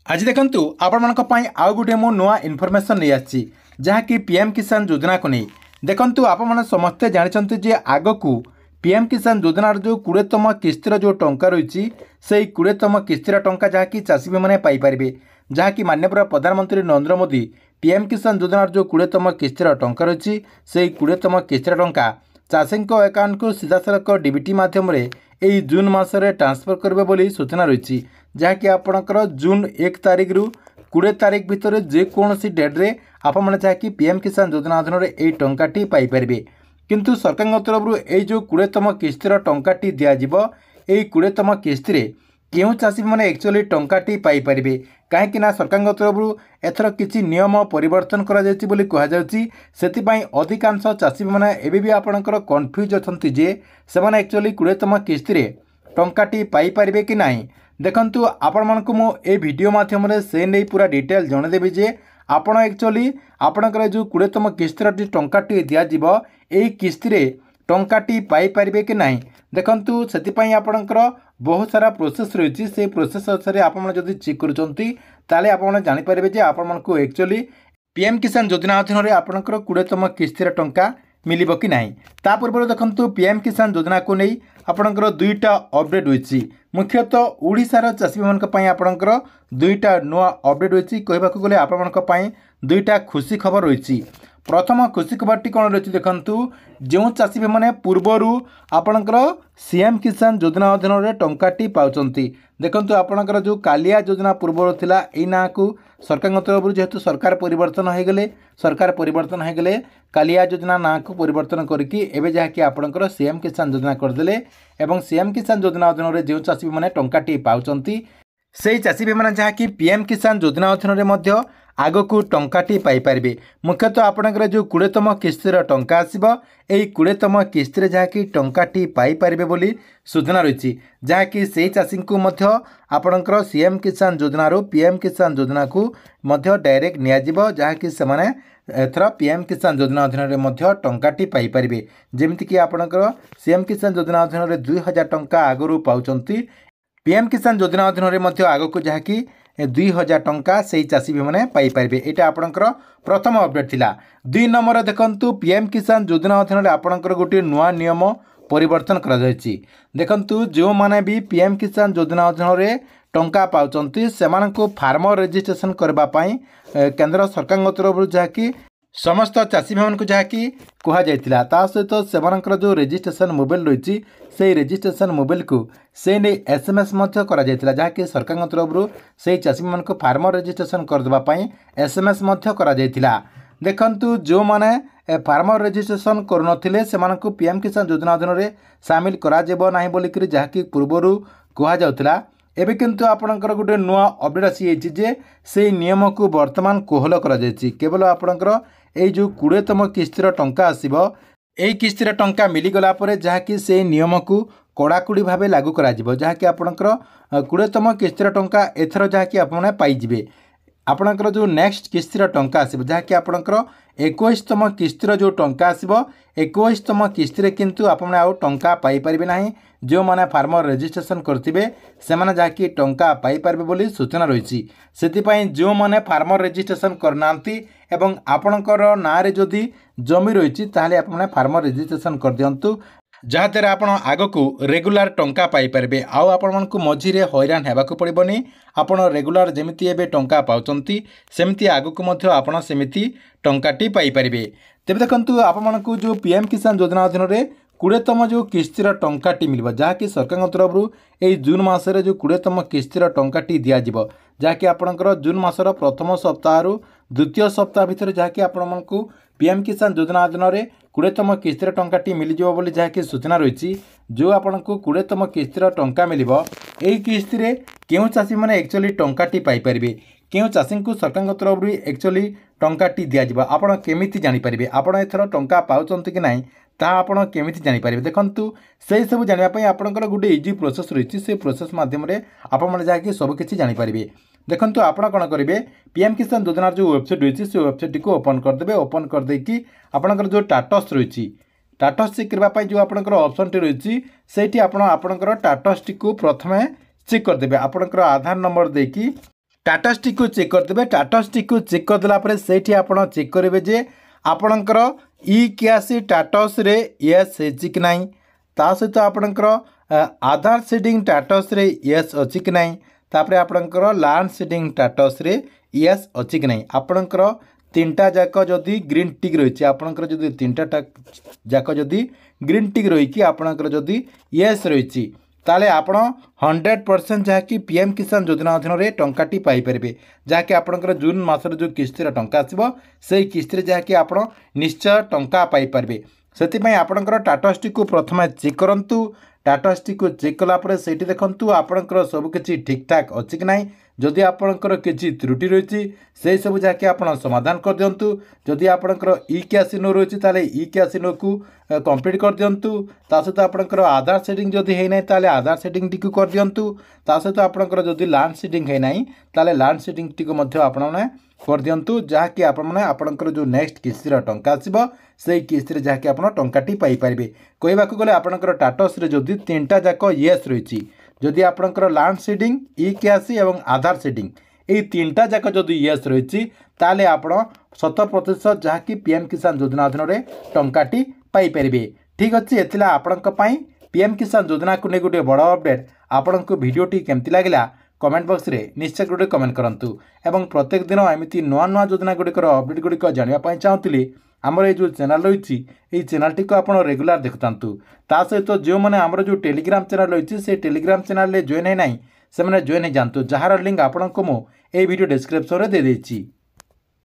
आज देखंतु आपण आउ गोटे मो नुआ इनफॉरमेशन नहीं आछि जहाँकि पीएम किसान योजना को नहीं देखंतु आपण माने समस्ते जानते जे आगकू पीएम किसान योजनार जो 20तम किस्तिर जो टंका रही से 20तम किस्तिर टंका जहाँकि चाषी मैंने पाइपर जहाँकि माननीय प्रधानमंत्री नरेंद्र मोदी पीएम किसान योजनार जो 20तम किस्तिर टंका रही से 20तम किस्तिर टंका चाषी अकाउंट को सीधासख डीबीटी मध्यम यही जून मसरे ट्रांसफर करेंगे बोली सूचना रही जहाँकि आपणकर जून 1 तारिख रु 20 तारिख भितर जेकोसी डेट्रे आपने जहाँकि पीएम किसान योजना अधीन यही टंकाटी पाइपर किंतु सरकार तरफ यही जो 20तम किस्तिर टंकाटी दिज्व यही 20तम किस्ती क्यों चाषी मैंने एक्चुअली टंकाटी पाइपर कहीं सरकार तरफ एथर किसी नियम परिवर्तन कर अधिकांश चाषी मैंने एवं भी आपणकर कन्फ्यूज अच्छा जे से एक्चुअली 20तम किस्ती टंकाटी पाइपर कि ना देखंतु आपण मानक मो ए वीडियो माध्यम से नहीं पूरा डिटेल जनदेवी जे आपण एक्चुअली आपणकर जो 20तम किस्तिर टंकाटी दिज्व यही किस्ती टंकाटी पाइपर कि ना देखंतु से आपणकर बहुत सारा प्रोसेस रही से प्रोसेस अनुसार आपड़ी चेक करें जापर जे आपको एक्चुअली पीएम किसान योजना अधीन आपणकर 20तम किस्तिर टंका मिल कि ना पूर्व देखो पीएम किसान योजना को नहीं आपणकर 2टा अपडेट होती मुख्यतः ओडिशार चाषी मानी आपणकर 2टा नुआ अपडेट होती कहवाक गले आपण 2टा खुशी खबर रही प्रथम खुशी खबरटी कौन रही देखु जो चाषी मैंने पूर्वर आपणकर सीएम किसान योजना अधीन टंकाटी पाँच देखु आपणकर जो कालिया योजना पूर्वर थिला एई ना को सरकार तरफ जेहेतु सरकार परिवर्तन हो गले कालिया योजना ना को परिवर्तन करके एवं जहाँकि आपणकर सीएम किसान योजना करदे एवं सीएम किसान योजना अधीन जो चाषी मैंने टंकाटी पाँच से चाषी मैंने जहाँकि पीएम किसान योजना अधीन आगको टंकाटी पाइपर मुख्यतः आपणकर जो 20तम किस्तिर टंका आसब यही 20तम किस्ती जहाँकि टंकाटी पाइपर बोली सूचना रही जहाँकि से चाषी को आपणकर सीएम किसान योजना पीएम किसान योजना को डायरेक्ट नियाजिब जहाँकि से एथर पीएम किसान योजना अधीन टंकाटी पाइपर जमीक आपणकर सीएम किसान योजना अधीन 2000 टंका आगु पाँच पीएम किसान योजना अधीन आगको जहाँकि 2000 टंका से चाषी भी मैंने पाइपर यहाँ आपणकर प्रथम अपडेट थिला 2 नंबर देखंतु पीएम किसान योजना अधीन आपणकर गोटे नुआ नियम परिवर्तन करा जायछि देखंतु जो माने भी पीएम किसान योजना अधीन टंका पाउचंती सेमानंको फार्मर रजिस्ट्रेशन करबा पई केंद्र सरकार तरफ जहाँकि समस्त चाषी भाई को जहाँकि कहुला ता सहित से जो रजिस्ट्रेशन मोबाइल रही से रजिस्ट्रेशन मोबाइल को से नहीं एसएमएस जहाँकि सरकार तरफ से चाषी मान फार्मर रजिस्ट्रेशन करदेवाई एसएमएस देखंतु जो माने फार्मर रजिस्ट्रेशन करुनथिले से पीएम किसान योजना अधीन सामिल करा बोलिक जहाँकि पूर्वर कहुला एबे किंतु आपणकर गोटे नुआ अपडेट आसी जे से नियम को वर्तमान कोहल करा केवल आपणकर यही जो 20तम किस्तिर टंका आसीबो यही किस्तिर टंका मिलीगला जहाँकि से नियम को कड़ाकड़ी भाव लागू करा जहाँकि आपणकर 20तम किस्तिर टंका एथर जहाँकि आपने पाइबे आपणकर जो नेक्स्ट किस्तिर टंका आसीबो जहाँकि आपणकर 21तम किस्तिर जो टंका आसीबो 21तम किस्ती किंतु आपने आउ टंका पाइपर ना जो माने फार्मर रजिस्ट्रेशन करथिबे से माने जहाँकि टंका पाइपर बोली सूचना रही से जो माने फार्मर रजिस्ट्रेशन करनांती एवं आपणकर नारे जदि जमी रही ताहले आपने फार्मर रजिस्ट्रेशन कर दियंतु जहाँद्वारा आपण आगको रेगुलार टंका पाइपर आउ आपण को मझीरे हैरान होगाक पड़ोनी आपण रेगुलार जमीती एवं टंका पाँच सेमती आगको आपण सेमती टंकाटी पाइपर तेज देखु आपण को जो पीएम किसान योजना अधीन 20तम जो किस्तिर टंकाटी मिल जहाँकि सरकार तरफ यही जून मसरे जो 20तम किस्तिर टंकाटी दिज्व जहाँकि आपणकर जून मसर प्रथम सप्ताह द्वितीय सप्ताह भितर जहाँकि आपण को पीएम किसान योजना अधीन 20तम किस्तिर टंकाटी मिल बोली जहाँकि सूचना रही जो आपण को 20तम किस्तिर टंका मिल यही किस्ती क्यों चाषी मैंने एक्चुअली टंकाटी पाइपर क्यों चाषी को सरकार तरफ एक्चुअली टंकाटी दिज्व आपड़ केमिति जानीपर आपड़ एथर टंका पाँच कि ना ताहा आपण केमिति जानीपर देखंतु से सब जानापी आपणकर गोटे इजी प्रोसेस रही से प्रोसेस मध्यम आपण जहाँकि सबकि जानीपर देखंतु आपण कौन करेंगे पीएम किसान योजना जो वेबसाइट रही से वेबसाइट को ओपन करदे ओपन करदेकि आपणकर जो टाटस रही टाटस चेक करने जो आपणकर ऑप्शन टी रही से आपणकर टाटस टी को प्रथमे चेक करदे आपणकर आधार नंबर देकी टाटास्टी को चेक करदे। टाटास्टी को चेक करदेला पर से आप चेक करेंगे जे आपणकर इ क्यासी टाटस रे यस है कि नहीं, ता सहित आपणकर आधार सीडिंग टाटस रे यस अच्छी कि नहीं, तापर आपणकर लैंड सीडिंग टाटस रे यस अच्छी कि नहीं। आपणकर तीनटा जाक जदि ग्रीन टिक रही आपणकर जदि तीनटा जाक जदि ग्रीन टिक रही आपणकर जदि यस रही ताले आपण 100% जहाँकि पीएम किसान योजना अधीन में टंकाटी पाइपर जहाँकि आपंकर जून मसर जो किस्तिर टंका आसो से किस्तिर जहाँकि आप निश्चय टंका पाइपर से आपंकर टाटास्टी को प्रथम चेक करूँ। टाटास्टी को चेक कलापर से देखूँ आपंकर सबकि ठीक ठाक अच्छी कि नहीं, जदि आपंकर किसी त्रुटि रही से सब जहाँकि आप समाधान कर दिंतु। जदि आपंकर इ क्यासिनो रही ताले इ क्यासिनो को कंप्लीट कर दिंतु। ता सहित आपंकर आधार सेटिंग जदि है ना ताले आधार सेटिंग टी कर दिंतु। ता सहित आपंकर जदि लैंड सेटिंग है ना ताले लैंड सेटिंग टी आपने कर दिंतु जहाँकि आपंकर जो नेक्स्ट किस्तिर टंका आसो से किस्तिर जहाँकि आप टंकाटी पाइपर। कहवाक गले आपंकर टाटस रे जदि तीनटा जाक येस रही, जदि आपंकर लैंड सीडिंग इ क्यासी और आधार सीडिंग ये तीनटा जाक जदि येस रही ताले आप 100% जहाँकि पीएम किसान योजना अधीन में टंकाटी पाइपर। ठीक अच्छे ये आपण पीएम किसान योजना को नहीं गोटे बड़ अपडेट। आपण को भिडियोटी केमती लगे कमेंट बॉक्स रे निश्चय गोटे कमेंट करंतु एवं प्रत्येक दिन एमती नुआ नुआ योजना गुड़िकर अपडेट गुड़िक जानापी चाहूँगी आमर ये चैनल रही ये चैनल टी को आप रेगुलर देखुंतु। ता सहित जो मैंने आमर जो टेलीग्राम चैनल रही से टेलीग्राम चैनल जॉइन है ना से जॉइन हो जातु जार लिंक आपको मुझे वीडियो डिस्क्रिप्शन में दे देछि।